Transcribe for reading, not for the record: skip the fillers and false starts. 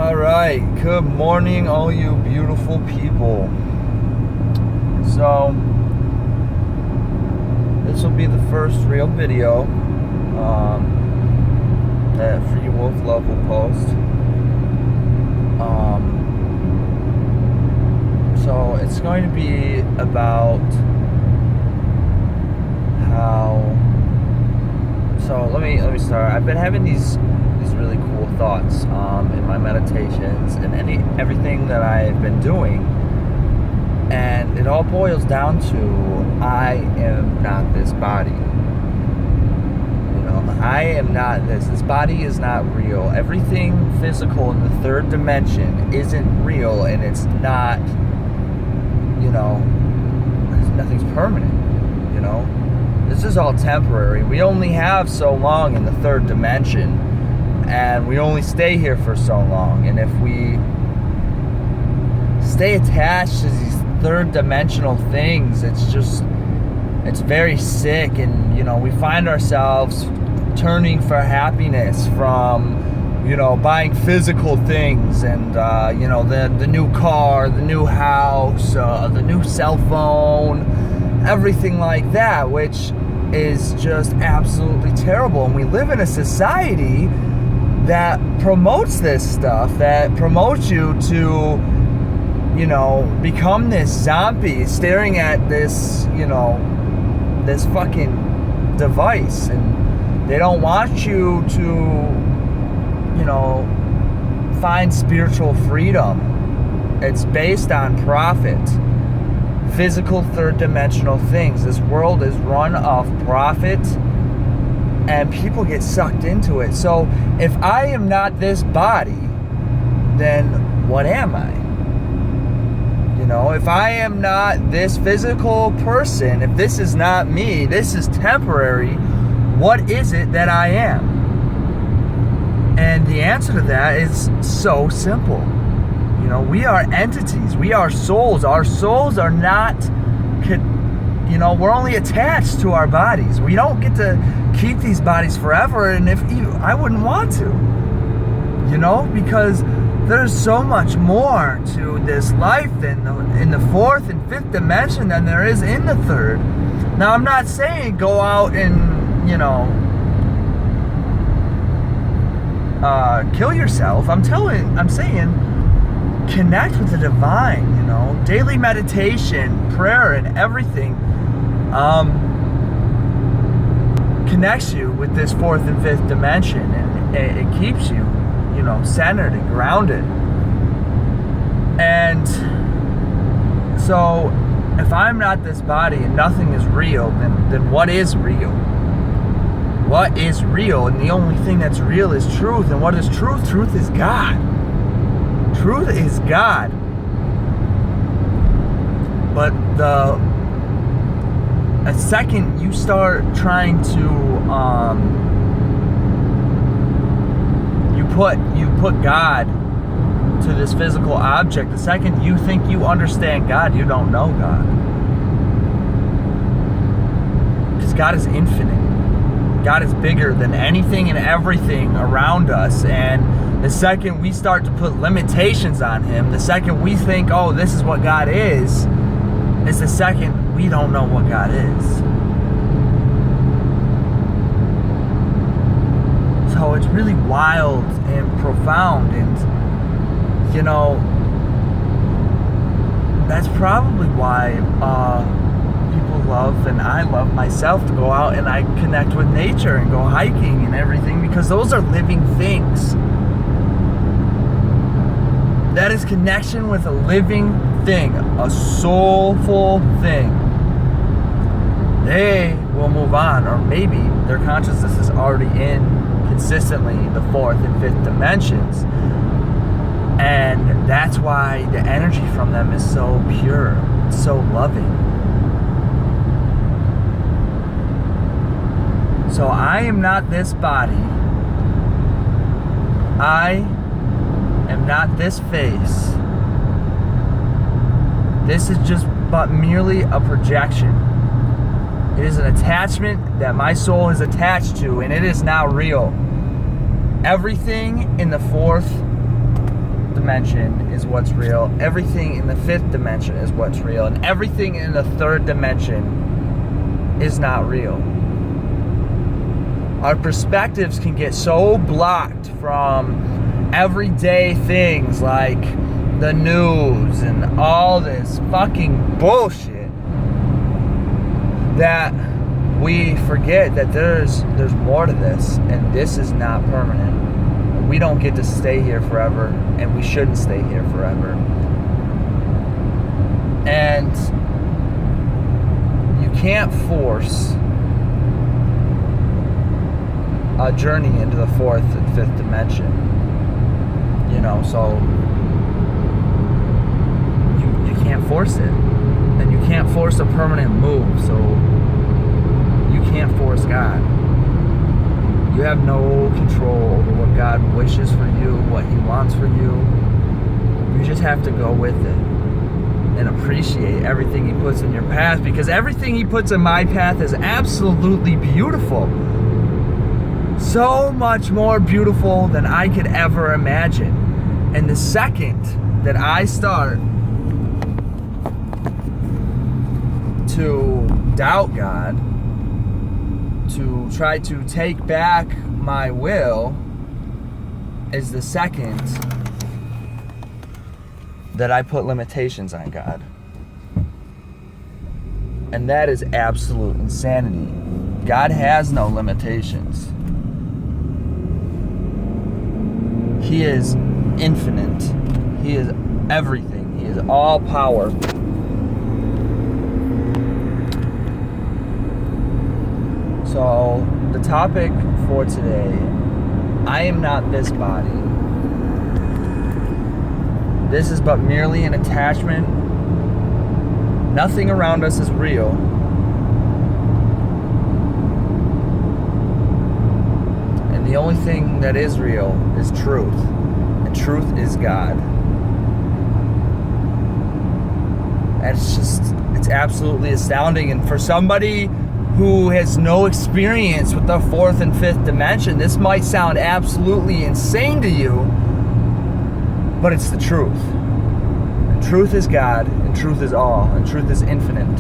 All right, good morning, all you beautiful people. So, this will be the first real video that Free Wolf Love will post. So it's going to be about how. So let me start. I've been having these really cool thoughts in my meditations and everything that I've been doing, and it all boils down to I am not this body. I am not this. This body is not real. Everything physical in the third dimension isn't real, and it's not, nothing's permanent, This is all temporary. We only have so long in the third dimension, and we only stay here for so long. And if we stay attached to these third dimensional things, it's very sick, and, we find ourselves turning for happiness from, buying physical things and, the new car, the new house, the new cell phone, everything like that, which is just absolutely terrible. And we live in a society that promotes this stuff, that promotes you to, become this zombie staring at this, this fucking device. And they don't want you to, find spiritual freedom. It's based on profit. Physical third dimensional things. This world is run off profit, and people get sucked into it. So if I am not this body, then what am I? If I am not this physical person, if this is not me, this is temporary, what is it that I am? And the answer to that is so simple. We are entities. We are souls. Our souls are not, we're only attached to our bodies. We don't get to keep these bodies forever. And I wouldn't want to, because there's so much more to this life in the fourth and fifth dimension than there is in the third. Now, I'm not saying go out and, kill yourself. I'm saying connect with the divine, daily meditation, prayer, and everything connects you with this fourth and fifth dimension, and it keeps you, centered and grounded. And so if I'm not this body and nothing is real, then what is real? What is real? And the only thing that's real is truth. And what is truth? Truth is God. Truth is God. But the second you start trying to you put God to this physical object, the second you think you understand God, you don't know God. Because God is infinite. God is bigger than anything and everything around us. And the second we start to put limitations on Him, the second we think, oh, this is what God is the second we don't know what God is. So it's really wild and profound, and that's probably why people love, and I love myself, to go out and I connect with nature and go hiking and everything, because those are living things. That is connection with a living thing, a soulful thing. They will move on, or maybe their consciousness is already in consistently the fourth and fifth dimensions. And that's why the energy from them is so pure, so loving. So I am not this body. I am not this face. This is just but merely a projection. It is an attachment that my soul is attached to, and it is not real. Everything in the fourth dimension is what's real. Everything in the fifth dimension is what's real. And everything in the third dimension is not real. Our perspectives can get so blocked from everyday things like the news and all this fucking bullshit that we forget that there's more to this, and this is not permanent. We don't get to stay here forever, and we shouldn't stay here forever. And you can't force a journey into the fourth and fifth dimension. You know, so you can't force it. And you can't force a permanent move, so you can't force God. You have no control over what God wishes for you, what He wants for you. You just have to go with it and appreciate everything He puts in your path, because everything He puts in my path is absolutely beautiful. So much more beautiful than I could ever imagine. And the second that I start to doubt God, to try to take back my will, is the second that I put limitations on God. And that is absolute insanity. God has no limitations. He is infinite. He is everything. He is all power. So, the topic for today, I am not this body. This is but merely an attachment. Nothing around us is real. And the only thing that is real is truth. And truth is God. And it's absolutely astounding. And for somebody who has no experience with the fourth and fifth dimension, this might sound absolutely insane to you, but it's the truth. And truth is God, and truth is all, and truth is infinite.